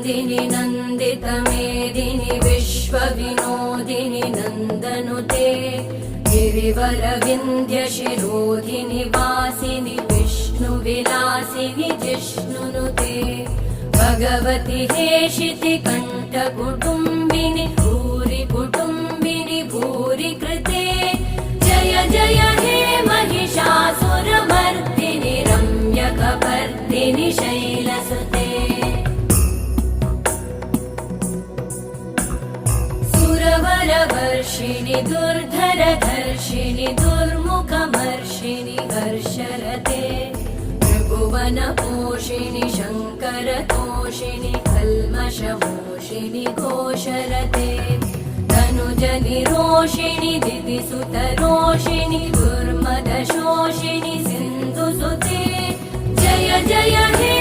नन्दिनि नन्दितमेदिनि विश्वविनोदिनि नन्दनुते गिरिवरविन्ध्यशिरोधिनि वासिनि विष्णुविलासिनि जिष्णुनुते भगवति हेशिति कण्ठकुटुम्बिनि भूरि कुटुम्बिनि भूरि कृते जय जय हे महिषासुरमर्दिनि रम्यकपर्दिनि शैलसुते सुरवरवर्षिणि दुर्धरधर्षिणि दुर्मुखमर्षिणि हर्षरते त्रिभुवनपोषिणि शङ्करतोषिणि कल्मषमोषिणि घोषरते तनुजनिरोषिणि दिदिसुतरोषिणि दुर्मदशोषिणि सिन्धुसुते जय जय हे